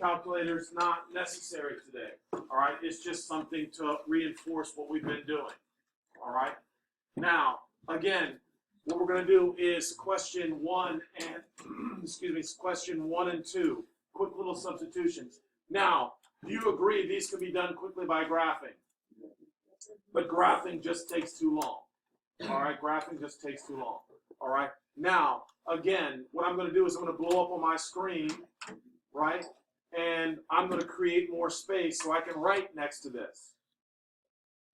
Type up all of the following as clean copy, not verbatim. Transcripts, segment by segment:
calculator is not necessary today. All right, it's just something to reinforce what we've been doing. All right. Now, again, what we're going to do is question 1 and question 1 and 2, quick little substitutions. Now, do you agree these can be done quickly by graphing? But graphing just takes too long. All right, graphing just takes too long. All right. Now, again, what I'm going to do is I'm going to blow up on my screen, right? And I'm going to create more space so I can write next to this.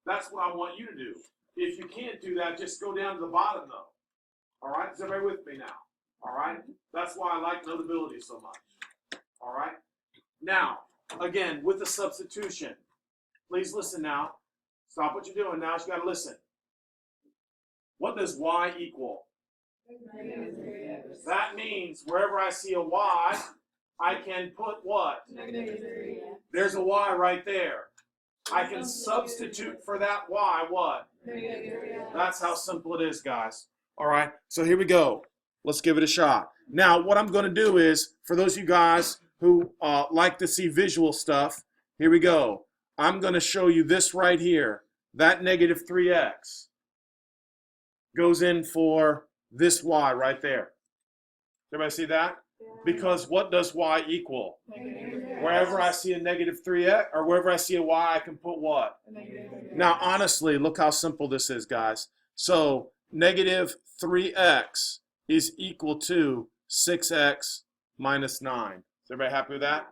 That's what I want you to do. If you can't do that, just go down to the bottom, though. All right? Is everybody with me now? All right? That's why I like Notability so much. All right? Now, again, with the substitution, please listen now. Stop what you're doing now. You got to listen. What does y equal? That means wherever I see a y, I can put what? There's a y right there. I can substitute for that y what? That's how simple it is, guys. All right, so here we go. Let's give it a shot. Now, what I'm going to do is, for those of you guys who like to see visual stuff, here we go. I'm going to show you this right here. That negative 3x goes in for this y right there. Everybody see that? Because what does y equal? Wherever I see a negative 3x, or wherever I see a y, I can put what? Now, honestly, look how simple this is, guys. So, negative 3x is equal to 6x minus 9. Is everybody happy with that?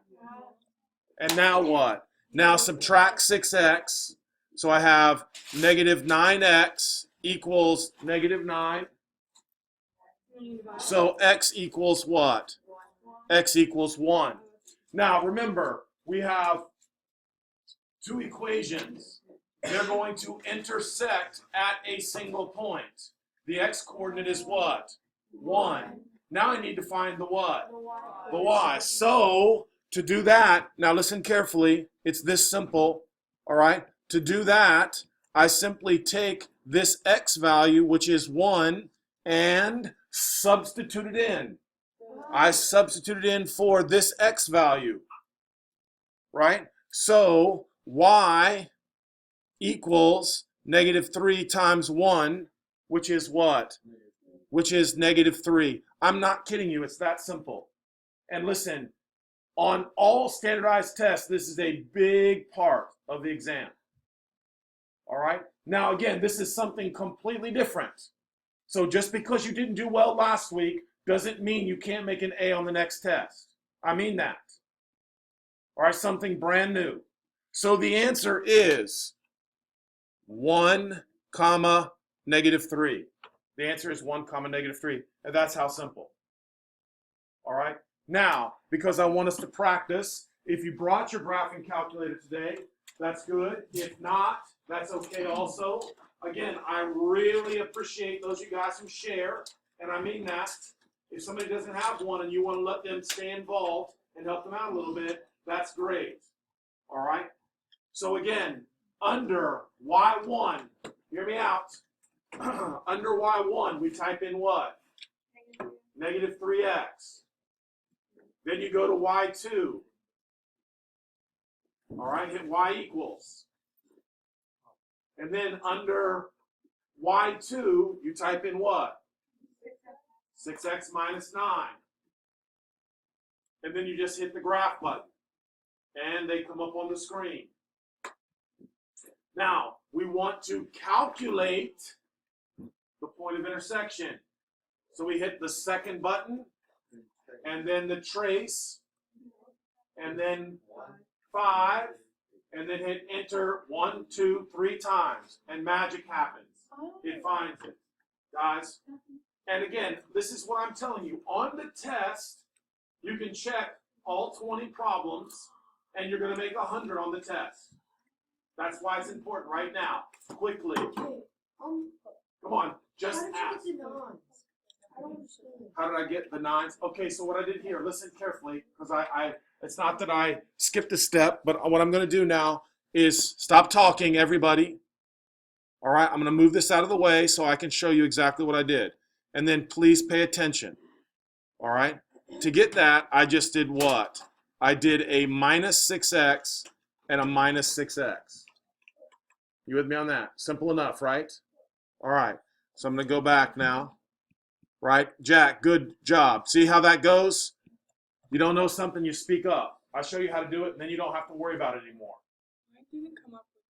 And now what? Now subtract 6x. So I have negative 9x equals negative 9. So x equals what? X equals 1. Now remember, we have two equations. They're going to intersect at a single point. The x-coordinate is what? 1. Now I need to find the what? The y. So to do that, now listen carefully, it's this simple, all right? To do that, I simply take this x value, which is 1, and substitute it in. I substitute it in for this x value, right? So y equals negative 3 times 1, which is what? Which is negative 3. I'm not kidding you. It's that simple. And listen, on all standardized tests, this is a big part of the exam. All right? Now, again, this is something completely different. So just because you didn't do well last week doesn't mean you can't make an A on the next test. I mean that. All right, something brand new. So the answer is 1 comma negative 3. The answer is 1 comma negative 3. And that's how simple. All right? Now, because I want us to practice, if you brought your graphing calculator today, that's good. If not, that's okay also. Again, I really appreciate those of you guys who share, and I mean that. If somebody doesn't have one and you want to let them stay involved and help them out a little bit, that's great. All right? So again, under y1, hear me out. Under y1, we type in what? Negative 3x. Then you go to y2. All right, hit y equals. And then under y2, you type in what? 6x minus 9. And then you just hit the graph button. And they come up on the screen. Now, we want to calculate the point of intersection. So we hit the second button, and then the trace, and then 5, and then hit enter 1, 2, 3 times, and magic happens. It finds it, guys. And again, this is what I'm telling you. On the test, you can check all 20 problems, and you're going to make 100 on the test. That's why it's important right now. Quickly. Come on, just ask. How did I get the 9s? Okay, so what I did here, listen carefully, because it's not that I skipped a step, but what I'm going to do now is stop talking, everybody. All right, I'm going to move this out of the way so I can show you exactly what I did. And then please pay attention. All right, to get that, I just did what? I did a minus 6x and a minus 6x. You with me on that? Simple enough, right? All right. So I'm going to go back now. Right? Jack, good job. See how that goes? You don't know something, you speak up. I'll show you how to do it, and then you don't have to worry about it anymore. I didn't come up with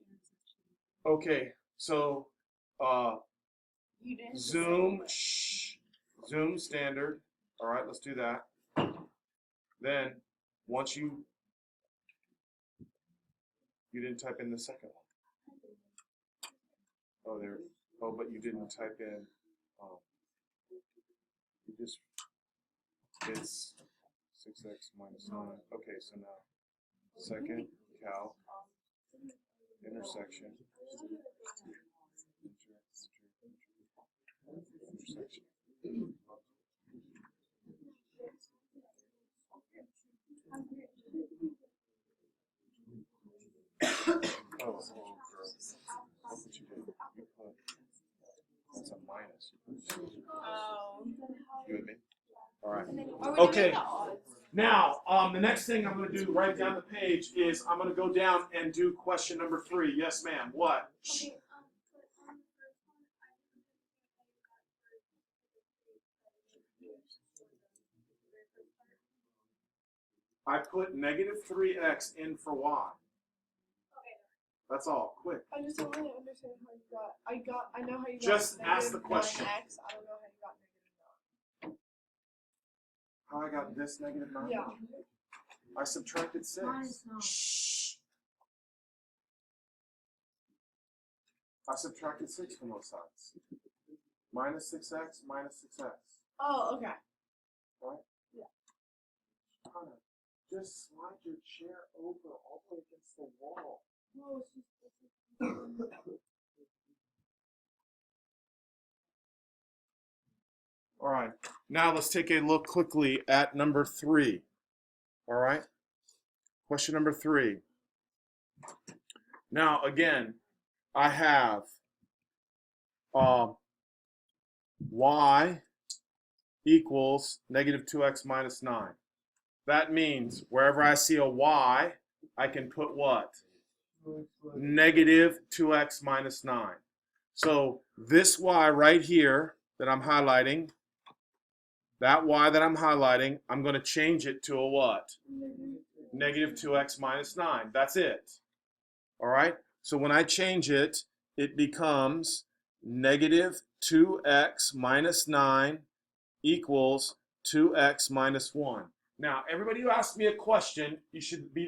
an intersection. Okay, so You didn't zoom, zoom standard. All right, let's do that. Then, once you didn't type in the second one. Oh, there. Oh, but you didn't type in. You just, it's 6x minus 9. Okay, so now, second calc, intersection, intersection. Oh, girl. Look what you did. You put, that's a minus. Oh. You with me? All right. Okay. Now, the next thing I'm going to do right down the page is I'm going to go down and do question number 3. Yes, ma'am. What? I put negative 3x in for y. That's all. Quick. I just don't really understand how you got. I know how you got. Just ask the question. X. I don't know how you got -9. How I got this negative 9? Yeah. I subtracted 6. Shh. I subtracted 6 from both sides. Minus 6x, minus 6x. Oh, okay. Right? Yeah. Connor, just slide your chair over all the way against the wall. No, it's just. All right. Now let's take a look quickly at number 3. All right. Question number 3. Now again, I have y equals negative 2x minus 9. That means wherever I see a y, I can put what? Negative 2x minus 9. So this y right here that I'm highlighting, that y that I'm highlighting, I'm going to change it to a what? Negative 2x minus 9. That's it. All right? So when I change it, it becomes negative 2x minus 9 equals 2x minus 1. Now, everybody who asks me a question,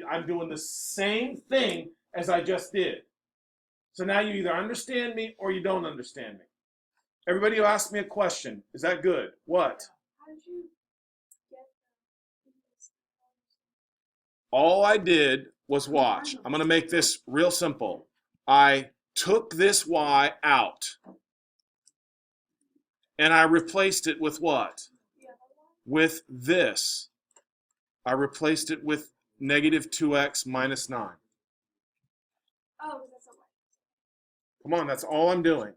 I'm doing the same thing as I just did. So now you either understand me or you don't understand me. Everybody who asks me a question, is that good? What? How did you get All I did was watch. I'm going to make this real simple. I took this y out and I replaced it with what? With this. I replaced it with negative 2x minus 9. Oh, that's a way. Come on, that's all I'm doing.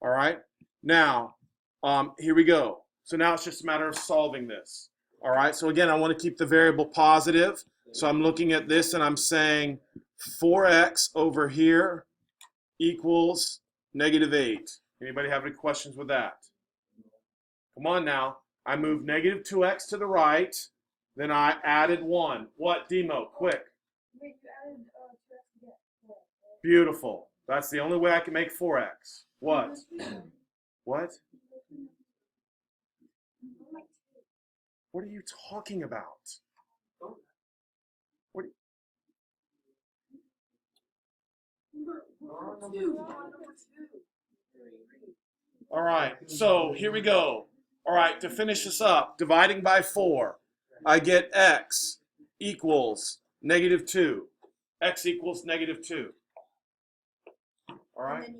All right? Now, here we go. So now it's just a matter of solving this. All right? So again, I want to keep the variable positive. So I'm looking at this and I'm saying 4x over here equals negative 8. Anybody have any questions with that? Come on now. I moved negative 2x to the right. Then I added 1. What, Demo? Quick. Wait, you added 2x again. Beautiful. That's the only way I can make 4x. What? What? What are you talking about? What? All right, so here we go. All right, to finish this up, dividing by 4, I get x equals negative 2. X equals negative 2. All right.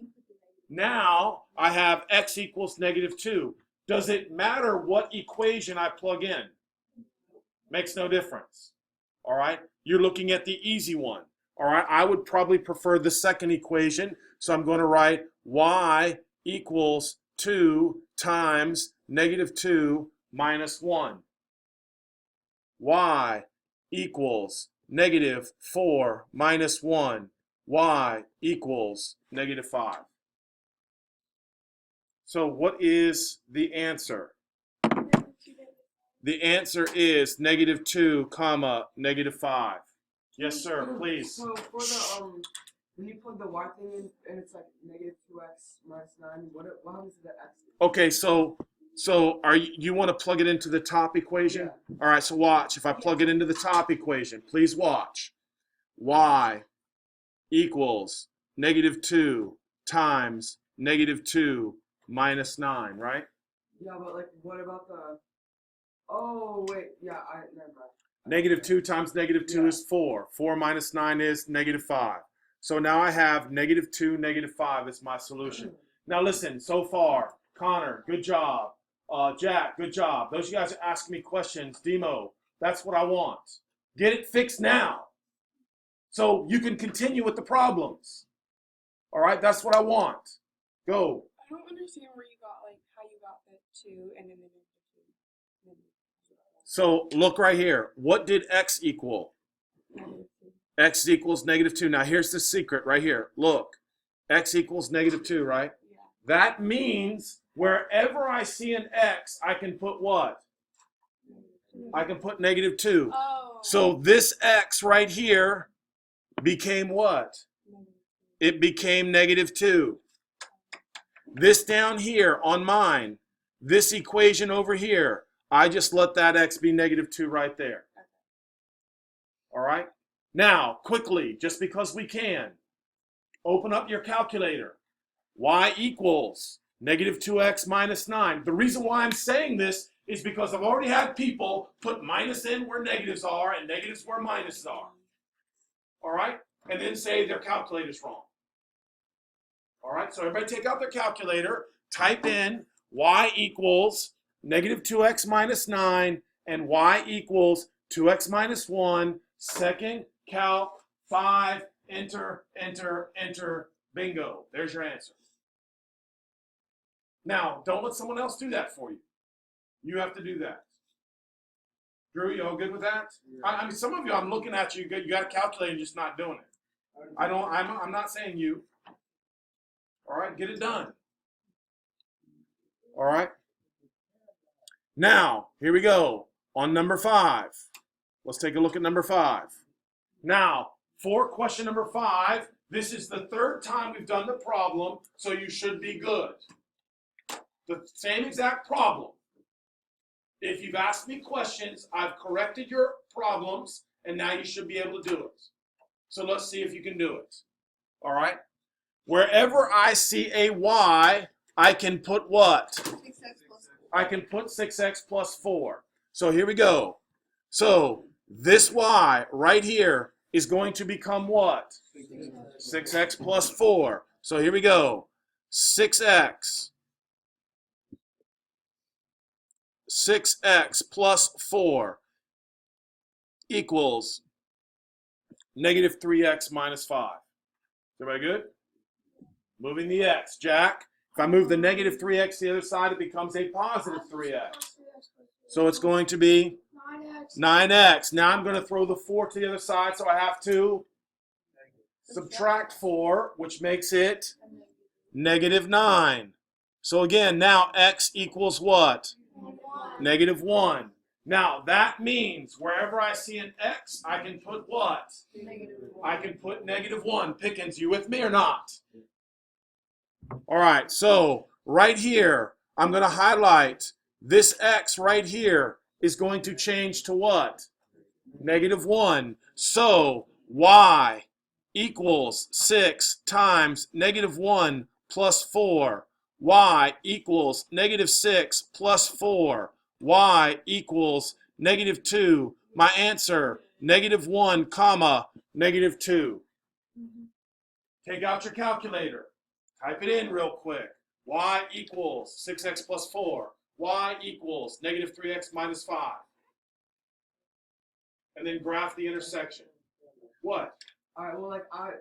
Now I have x equals negative 2. Does it matter what equation I plug in? Makes no difference. All right. You're looking at the easy one. All right. I would probably prefer the second equation. So I'm going to write y equals 2 times negative 2 minus 1. y equals negative 4 minus 1, y equals negative 5. So what is the answer? The answer is negative 2, comma, negative 5. Yes, sir, please. So for the when you plug the y thing in and it's like negative 2x minus 9, what happens to that x? Okay, so are you want to plug it into the top equation? Yeah. All right, so watch. If I plug it into the top equation, please watch. Y equals negative 2 times negative 2 minus 9, right? Yeah, but like what about the? Oh wait, yeah, never mind. Negative 2 times negative 2 Yeah. is 4. 4 minus 9 is negative 5. So now I have negative 2, negative 5 is my solution. Now listen, so far, Connor, good job. Jack, good job. Those of you guys are asking me questions. Demo, that's what I want. Get it fixed now so you can continue with the problems. All right, that's what I want. Go. I don't understand where you got like how you got the 2 and then the -2. And then So look right here. What did x equal? -2. X equals negative 2. Now here's the secret right here. Look, x equals negative 2, right? Yeah. That means wherever I see an x, I can put what? I can put negative 2. Oh. So this x right here became what? It became negative 2. This down here on mine, this equation over here, I just let that x be negative 2 right there. All right? Now, quickly, just because we can, open up your calculator. Y equals negative 2x minus 9. The reason why I'm saying this is because I've already had people put minus in where negatives are and negatives where minuses are. All right? And then say their calculator's wrong. All right? So everybody take out their calculator, type in y equals negative 2x minus 9 and y equals 2x minus 1, second calc, 5, enter, enter, enter, bingo. There's your answer. Now, don't let someone else do that for you. You have to do that. Drew, you all good with that? Yeah. I mean, some of you, I'm looking at you, you got a calculator and just not doing it. I'm not saying you. All right, get it done. All right. Now, here we go on number 5. Let's take a look at number 5. Now, for question number 5, this is the third time we've done the problem, so you should be good. The same exact problem. If you've asked me questions, I've corrected your problems, and now you should be able to do it. So let's see if you can do it. All right? Wherever I see a y, I can put what? 6x plus 4. I can put 6x plus 4. So here we go. So this y right here is going to become what? 6x plus 4. So here we go. 6x plus 4 equals negative 3x minus 5. Everybody good? Moving the x. Jack, if I move the negative 3x to the other side, it becomes a positive 3x. So it's going to be 9x. Now I'm going to throw the 4 to the other side, so I have to subtract 4, which makes it negative 9. So again, now x equals what? Negative 1. Now that means wherever I see an x, I can put what? I can put negative 1. Pickens, you with me or not? All right, so right here, I'm going to highlight this x right here is going to change to what? Negative 1. So y equals 6 times negative 1 plus 4. Y equals negative 6 plus 4. Y equals negative 2. My answer, negative 1, comma, negative 2. Take out your calculator. Type it in real quick. Y equals 6x plus 4. Y equals negative 3x minus 5. And then graph the intersection. What? All right. Well, like I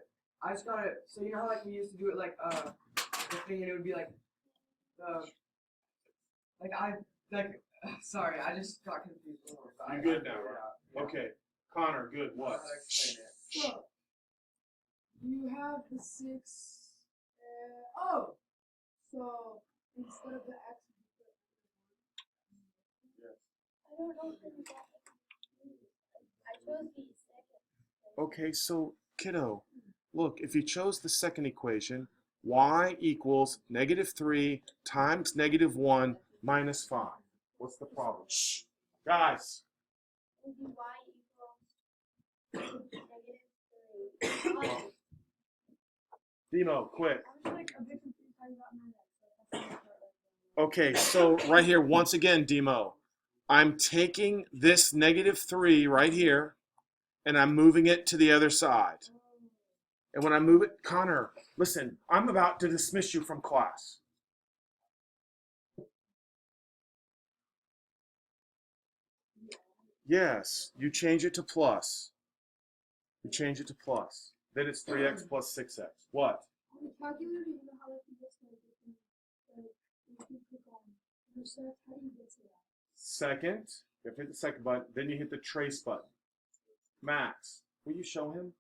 just got it. So you know how like we used to do it like the thing, and it would be like Sorry, I just got confused. You good now, right? Yeah. Okay. Connor, good. What? How to explain it. So, you have the 6. Oh! So, instead of the x, you put Yes. I don't know if you got it. I chose the second. Okay, so kiddo, look, if you chose the second equation, y equals -3 times -1 minus 5. What's the problem? Shh. Guys, It would be y equals -3. Oh, Demo, quick. I was like a bit confused how you got 9x. So that's not right. Okay, so right here, once again, Demo, I'm taking this -3 right here, and I'm moving it to the other side. And when I move it, Connor, listen, I'm about to dismiss you from class. Yes, you change it to plus. You change it to plus. Then it's 3x plus 6x. What? On the calculator, you know how if you get to like, if you click on intersect, how do you get to that? Second, you have to hit the second button, then you hit the trace button. Max, will you show him?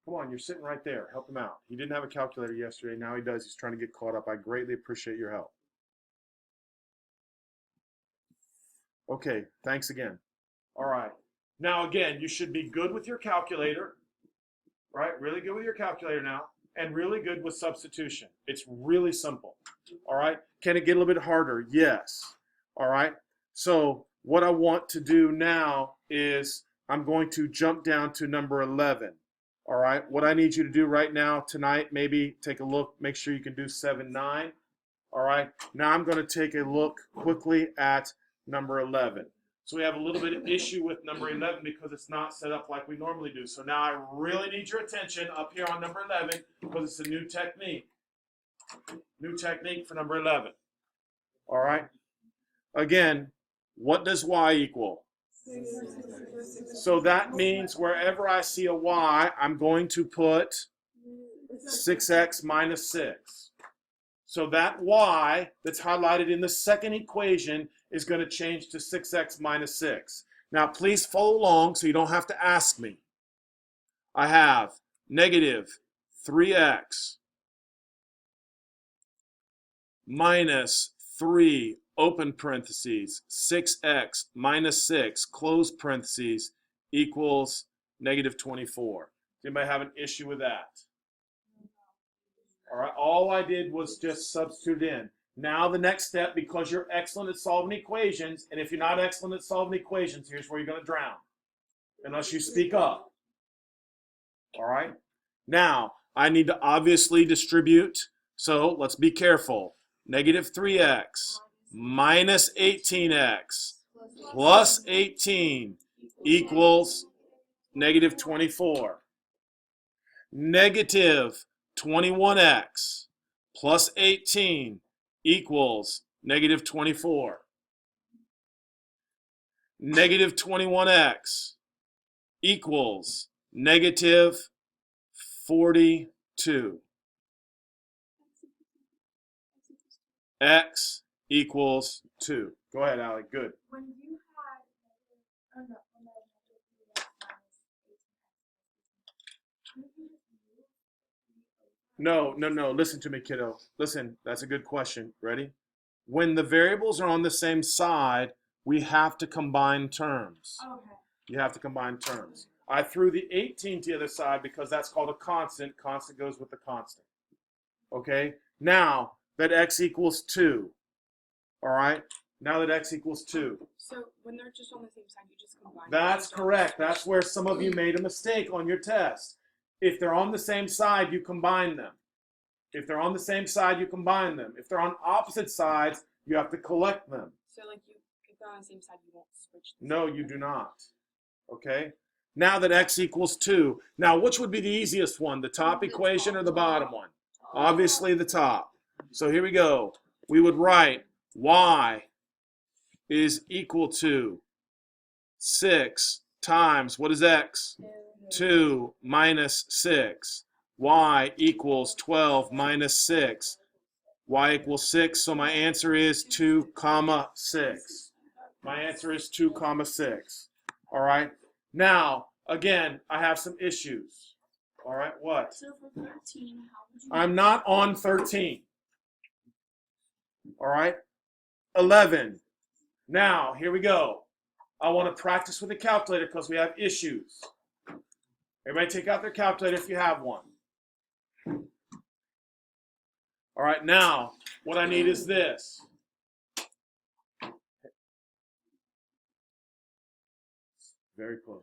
Come on, you're sitting right there. Help him out. He didn't have a calculator yesterday. Now he does. He's trying to get caught up. I greatly appreciate your help. Okay, thanks again. All right. Now, again, you should be good with your calculator, right? Really good with your calculator now, and really good with substitution. It's really simple. All right. Can it get a little bit harder? Yes. All right. So what I want to do now is I'm going to jump down to number 11. All right. What I need you to do right now tonight, maybe take a look, make sure you can do 7, 9. All right. Now I'm going to take a look quickly at number 11. So we have a little bit of issue with number 11 because it's not set up like we normally do. So now I really need your attention up here on number 11 because it's a new technique. New technique for number 11. All right. Again, what does y equal? So that means wherever I see a y, I'm going to put 6x minus 6. So that y that's highlighted in the second equation is going to change to 6x minus 6. Now, please follow along so you don't have to ask me. I have negative 3x minus 3, open parentheses, 6x minus 6, close parentheses, equals negative 24. Does anybody have an issue with that? All right, all I did was just substitute in. Now the next step, because you're excellent at solving equations, and if you're not excellent at solving equations, here's where you're going to drown, unless you speak up. All right? Now, I need to obviously distribute, so let's be careful. Negative 3x minus 18x plus 18 equals negative 24. Negative 21x plus 18 equals negative 24. Negative 21x equals negative 42. X equals 2. Go ahead, Allie. Good. When you had, oh no, when I had No. Listen to me, kiddo. Listen, that's a good question. Ready? When the variables are on the same side, we have to combine terms. Okay. You have to combine terms. I threw the 18 to the other side because that's called a constant. Constant goes with the constant. Okay? Now that x equals 2. All right? Now that x equals 2. So when they're just on the same side, you just combine. That's them. correct. That's where some of you made a mistake on your test. If they're on the same side, you combine them. If they're on the same side, you combine them. If they're on opposite sides, you have to collect them. So like if they're on the same side, you won't switch. them. No, you do not. Okay? Now that x equals 2. Now, which would be the easiest one, the top equation or the bottom one? Obviously the top. So here we go. We would write y is equal to 6 times, what is x? 2 minus 6. Y equals 12 minus 6. y equals 6, so my answer is 2 comma 6. My answer is 2 comma 6. All right. Now, again, I have some issues. All right, what? So for 13, how would you? I'm not on 13. All right. 11. Now, here we go. I want to practice with the calculator because we have issues. Everybody take out their calculator if you have one. All right, now, what I need is this. Very close.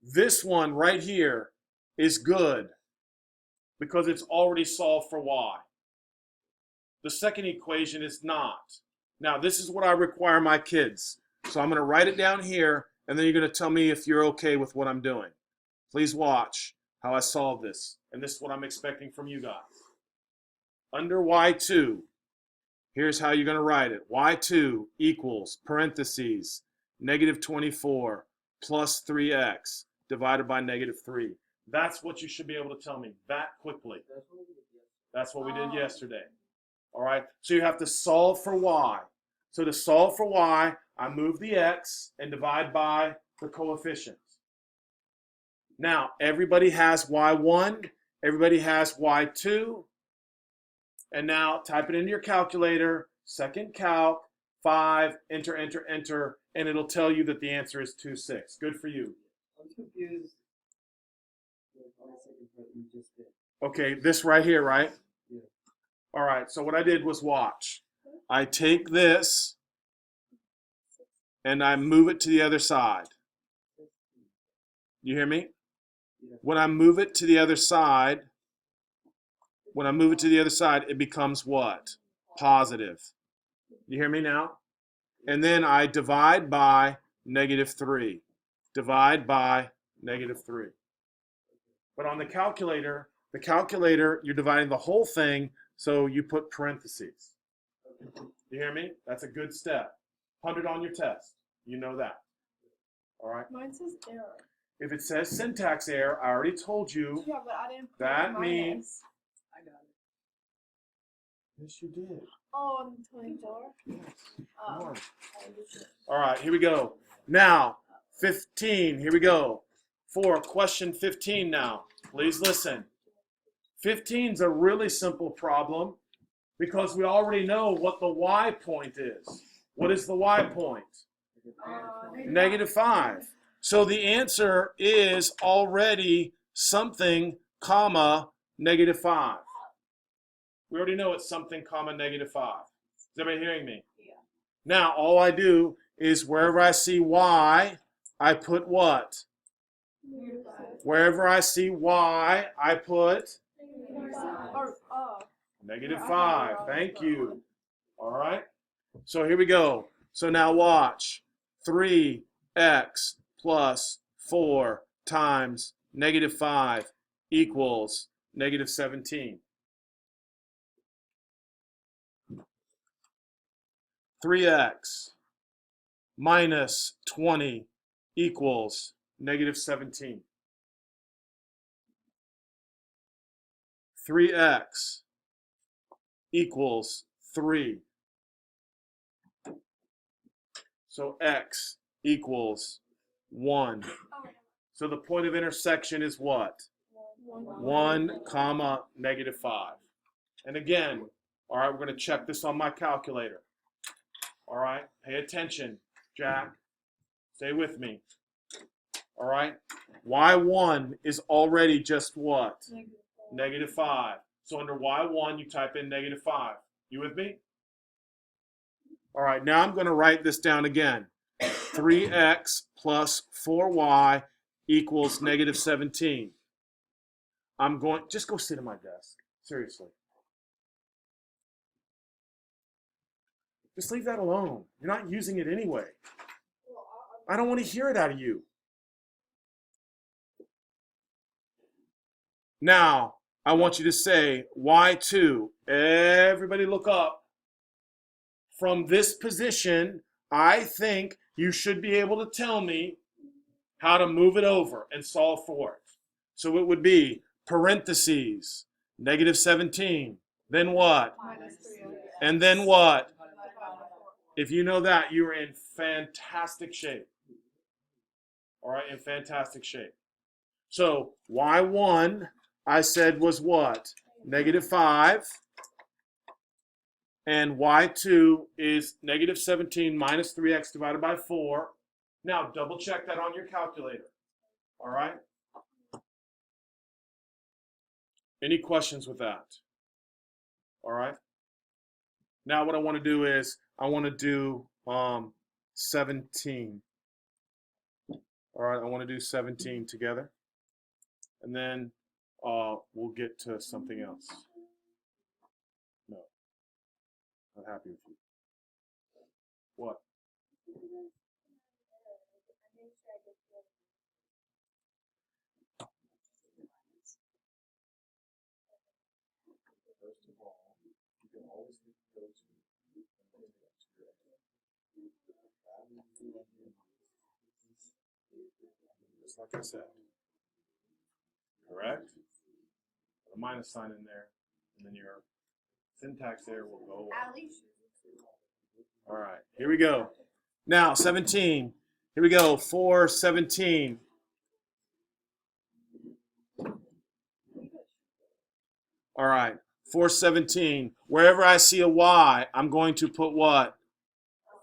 This one right here is good because it's already solved for y. The second equation is not. Now, this is what I require my kids. So I'm going to write it down here, and then you're going to tell me if you're okay with what I'm doing. Please watch how I solve this, and this is what I'm expecting from you guys. Under y2, here's how you're going to write it. y2 equals, parentheses, negative 24 plus 3x divided by negative 3. That's what you should be able to tell me that quickly. That's what we did yesterday. All right, so you have to solve for y. So to solve for y, I move the x and divide by the coefficients. Now, everybody has y1, everybody has y2, and now type it into your calculator, second calc, 5, enter, enter, enter, and it'll tell you that the answer is 2, 6. Good for you. I'm confused on the second part you just did. Okay, this right here, right? Yeah. All right, so what I did was watch. I take this and I move it to the other side. You hear me? Yeah. When I move it to the other side, it becomes what? Positive. You hear me now? And then I divide by negative 3. Divide by negative 3. But on the calculator, you're dividing the whole thing, so you put parentheses. You hear me? That's a good step. 100 on your test. You know that. All right? Mine says error. If it says syntax error, I already told you. Yeah, but I didn't put That minus. means- I got it. Yes, you did. Oh, on 24? Yes. Oh. Come on. All right, here we go. Now, 15. Here we go. For question 15 now. Please listen. 15 is a really simple problem because we already know what the y point is. What is the y point? Negative 5. So the answer is already something, comma, negative 5. We already know it's something, comma, negative 5. Is everybody hearing me? Yeah. Now, all I do is wherever I see y, I put what? Wherever I see y, I put negative 5. Thank you. All right. So here we go. So now watch. 3x plus 4 times negative 5 equals negative 17. 3x minus 20 equals negative 17. 3x equals 3. So x equals 1. So the point of intersection is what? 1 comma negative 5. And again, all right, we're going to check this on my calculator. All right, pay attention, Jack. Stay with me. All right, y1 is already just what? Negative 5. So under y1, you type in negative 5. You with me? All right, now I'm going to write this down again. 3x plus 4y equals negative 17. I'm going, just go sit at my desk. Seriously. Just leave that alone. You're not using it anyway. I don't want to hear it out of you. Now, I want you to say y2. Everybody look up. From this position, I think you should be able to tell me how to move it over and solve for it. So it would be parentheses, negative 17. Then what? Minus 3x. And then what? If you know that, you're in fantastic shape. All right, in fantastic shape. So y1, I said, was what? Negative 5. And y2 is negative 17 minus 3x divided by 4. Now, double check that on your calculator. All right? Any questions with that? All right? Now what I want to do is I want to do 17. All right, I want to do 17 together. And then we'll get to something else. No. Not happy with you. What? First of all, you can always get those just like I said. Correct? Put a minus sign in there, and then your syntax error will go away. All right, here we go. Now, 17. Here we go, 417. All right, 417. Wherever I see a y, I'm going to put what?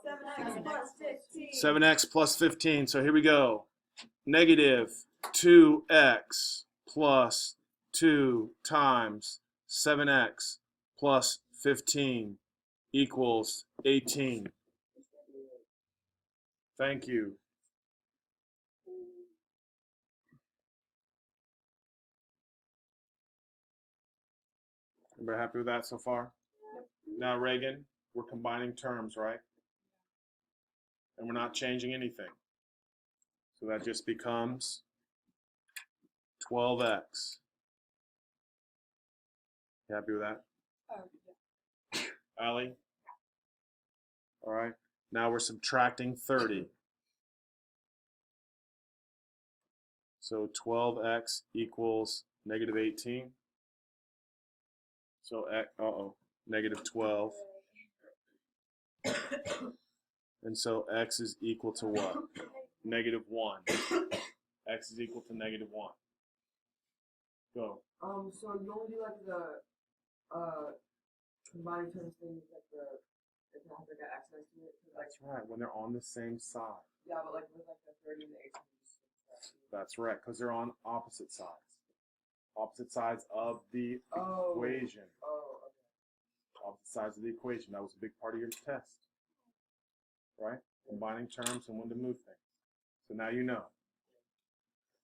7x plus 15. 7x plus 15. So here we go. Negative 2x plus 2 times 7x plus 15 equals 18. Thank you. Everybody happy with that so far? Now, Reagan, we're combining terms, right? And we're not changing anything. So that just becomes 12x. You happy with that? Oh, yeah. Allie? All right. Now we're subtracting 30. So 12x equals negative 18. So, negative 12. And so x is equal to what? Negative 1. X is equal to negative 1. Go. So you only do like the combining terms thing with like the it has like an x next to it. Like, That's right, when they're on the same side. yeah, but like with like the 30 and the 18. That's right, because they're on opposite sides. Opposite sides of the equation. Oh, okay. Opposite sides of the equation. That was a big part of your test. Right? Combining terms and when to move things. So now you know.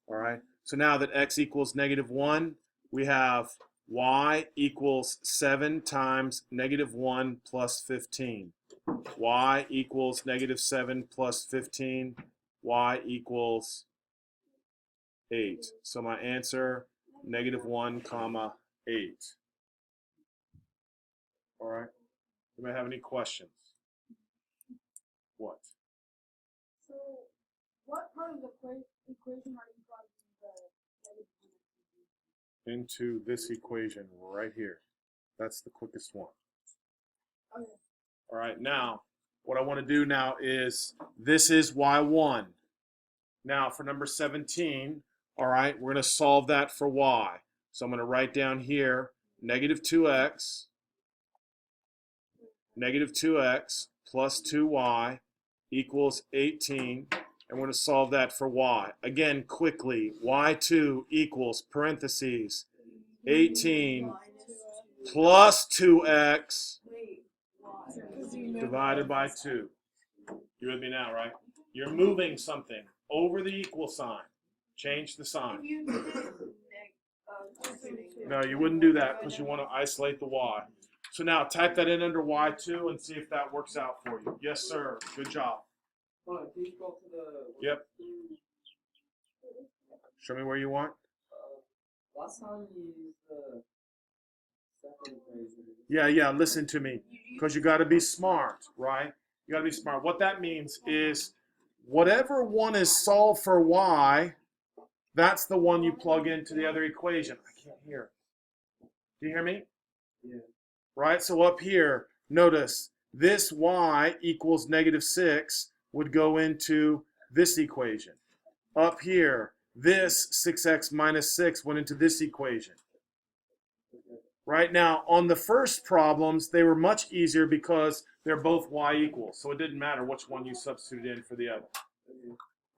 All right. So now that x equals negative 1, we have y equals 7 times negative 1 plus 15. Y equals negative 7 plus 15. Y equals 8. So my answer, negative 1 comma 8. All right. Anybody have any questions? What? So, what part of the equation are you plugging the negative Into this equation right here. That's the quickest one. Okay. All right, now, what I want to do now is, this is y1. Now, for number 17, all right, we're going to solve that for y. So I'm going to write down here, negative 2x plus 2y equals 18. And we're going to solve that for y. Again, quickly, y2 equals parentheses 18 plus 2x divided by 2. You with me now, right? You're moving something over the equal sign. Change the sign. No, you wouldn't do that because you want to isolate the y. So now type that in under y2 and see if that works out for you. Yes, sir. Good job. Hold on, can you go to the... Yep. Show me where you want. Last time you used the second equation. Yeah, listen to me. Because you got to be smart, right? You got to be smart. What that means is whatever one is solved for y, that's the one you plug into the other equation. I can't hear. Do you hear me? Yeah. Right, so up here, notice this y equals -6 would go into this equation. Up here, this 6x minus 6 went into this equation. Right now, on the first problems, they were much easier because they're both y equals. So it didn't matter which one you substituted in for the other.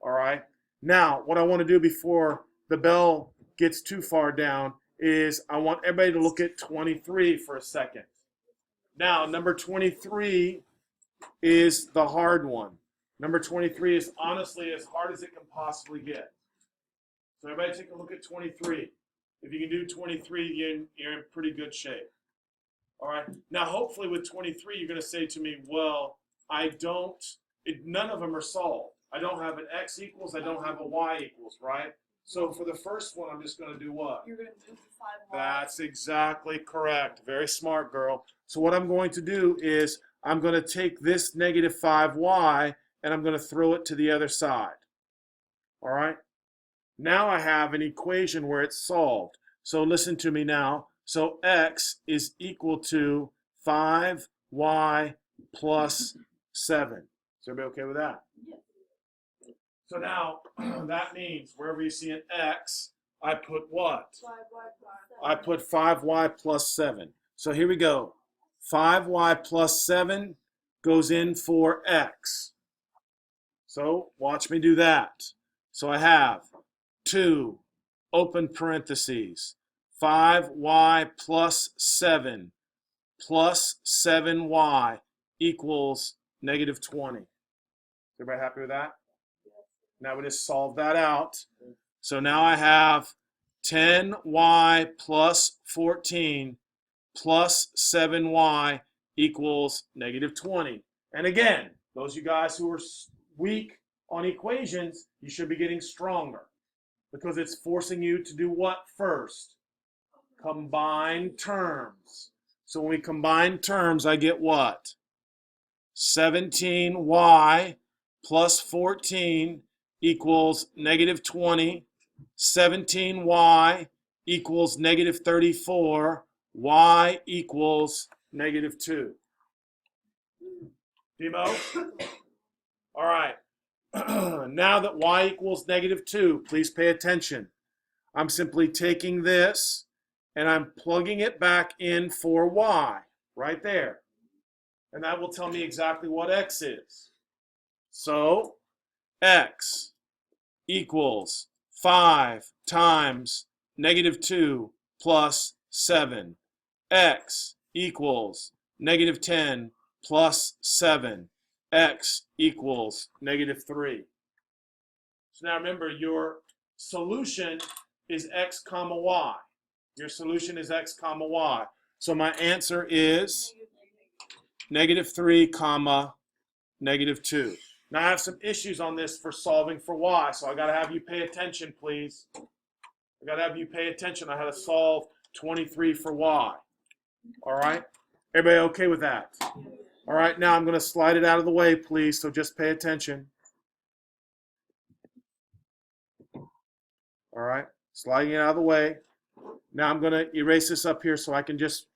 All right. Now, what I want to do before the bell gets too far down is I want everybody to look at 23 for a second. Now, number 23 is the hard one. Number 23 is honestly as hard as it can possibly get. So everybody take a look at 23. If you can do 23, you're in pretty good shape. All right. Now, hopefully with 23, you're going to say to me, well, none of them are solved. I don't have an x equals, I don't have a y equals, right? So for the first one, I'm just going to do what? You're going to move the 5y. That's exactly correct. Very smart, girl. So what I'm going to do is I'm going to take this -5y and I'm going to throw it to the other side. All right? Now I have an equation where it's solved. So listen to me now. So x is equal to 5y plus 7. Is everybody okay with that? Yes. So now that means wherever you see an x, I put what? 5y+. I put 5y plus 7. So here we go. 5y plus 7 goes in for x. So watch me do that. So I have 2, open parentheses, 5y plus 7 plus 7y equals -20. Is everybody happy with that? Now we just solve that out. So now I have 10y plus 14 plus 7y equals -20. And again, those of you guys who are weak on equations, you should be getting stronger because it's forcing you to do what first? Combine terms. So when we combine terms, I get what? 17y plus 14 equals -20. 17y equals -34. Y equals -2. Demo? All right. Now that y equals -2, please pay attention. I'm simply taking this and I'm plugging it back in for y, right there. And that will tell me exactly what x is. So x equals 5 times -2 plus 7. X equals -10 plus 7. X equals -3. So now remember, your solution is x comma y. Your solution is x comma y. So my answer is -3 comma -2. Now I have some issues on this for solving for y, so I got to have you pay attention, please. I got to have you pay attention on how to solve 23 for y. All right? Everybody okay with that? All right, now I'm going to slide it out of the way, please, so just pay attention. All right, sliding it out of the way. Now I'm going to erase this up here so I can just,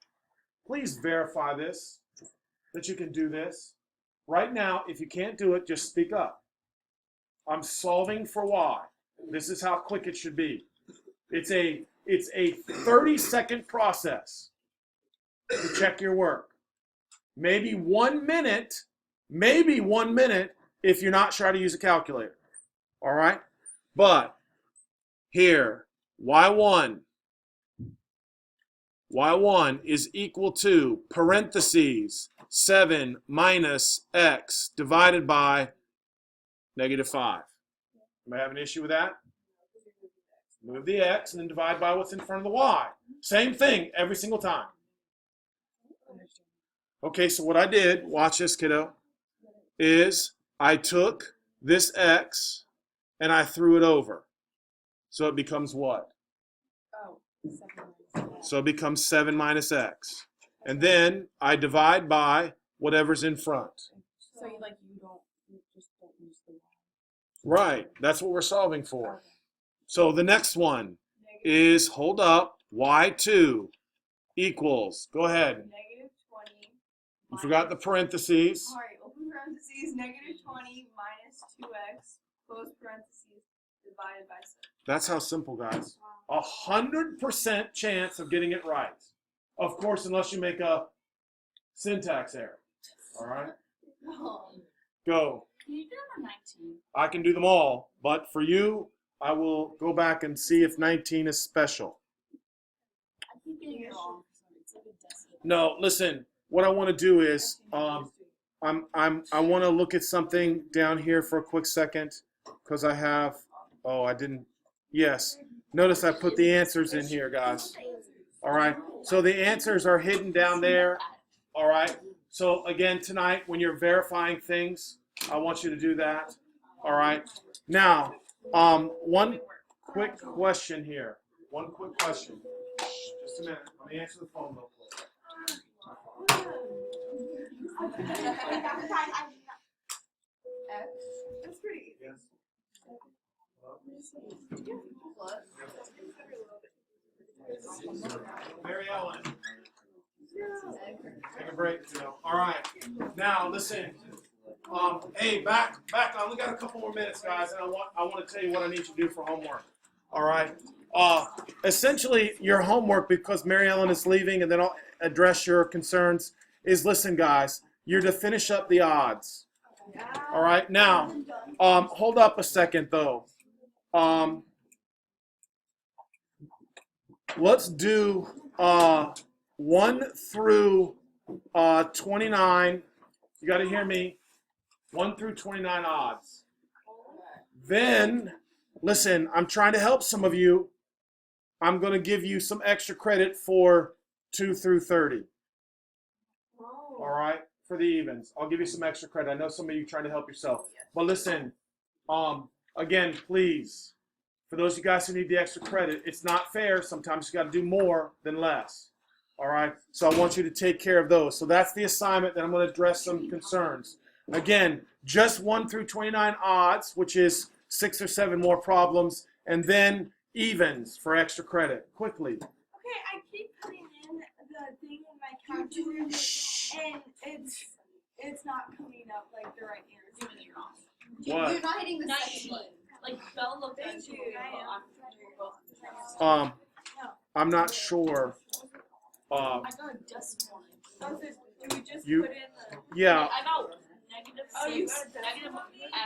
please verify this, that you can do this. Right now, if you can't do it, just speak up. I'm solving for y. This is how quick it should be. It's a 30-second process to check your work. Maybe 1 minute if you're not sure how to use a calculator. All right? But here, y1 is equal to parentheses 7 minus x divided by -5. Anybody have an issue with that? Move the x and then divide by what's in front of the y. Same thing every single time. Okay, so what I did, watch this, kiddo, is I took this x and I threw it over. So it becomes what? Oh, 7 minus So it becomes 7 minus x. And then I divide by whatever's in front. So you just don't use the y. Right, that's what we're solving for. Okay. So the next one is, hold up, y2 equals, go ahead. Negative 20. You forgot the parentheses. Alright, open parentheses, negative 20 minus 2x, close parentheses, divided by 6. That's how simple, guys. 100% chance of getting it right. Of course, unless you make a syntax error. All right? Go. Can you do number 19? I can do them all, but for you, I will go back and see if 19 is special. I keep getting it wrong. It's like a decimal. No, listen. What I want to do is, I want to look at something down here for a quick second, because I have. Oh, I didn't. Yes. Notice I put the answers in here, guys. All right. So the answers are hidden down there. All right. So again, tonight, when you're verifying things, I want you to do that. All right. Now, one quick question here. One quick question. Just a minute. Let me answer the phone real quick. X. That's pretty easy. Yes. Mary Ellen. Take a break. All right. Now listen. Hey, back. I only got a couple more minutes, guys, and I want to tell you what I need you to do for homework. All right. Essentially, your homework, because Mary Ellen is leaving, and then I'll address your concerns. Is listen, guys. You're to finish up the odds. All right. Now, hold up a second, though. Let's do 1 through 29. You got to hear me. 1 through 29 odds. Then, listen, I'm trying to help some of you. I'm going to give you some extra credit for 2 through 30. All right, for the evens. I'll give you some extra credit. I know some of you are trying to help yourself. But listen, again, please, for those of you guys who need the extra credit, it's not fair. Sometimes you got to do more than less. All right, so I want you to take care of those. So that's the assignment that I'm going to address some concerns. Again, just 1 through 29 odds, which is 6 or 7 more problems, and then evens for extra credit. Quickly. Okay, I keep putting in the thing in my calculator, and it's not coming up like the right answer. You're wrong. What? You're not hitting the 19. Like, Belle looked at Thank you. you. I'm not sure. I got a decimal. So do we just You- put in the... Yeah. I got negative 6, Oh, you got a negative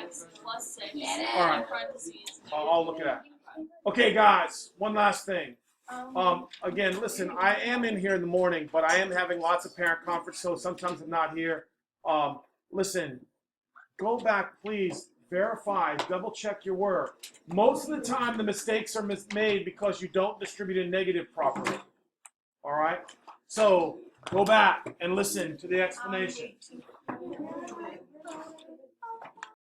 x plus 6, All right. and parentheses. I'll look at that. Okay, guys, one last thing. Again, listen, I am in here in the morning, but I am having lots of parent conference, so sometimes I'm not here. Listen, go back, please, verify, double check your work. Most of the time, the mistakes are made because you don't distribute a negative properly. All right? So go back and listen to the explanation.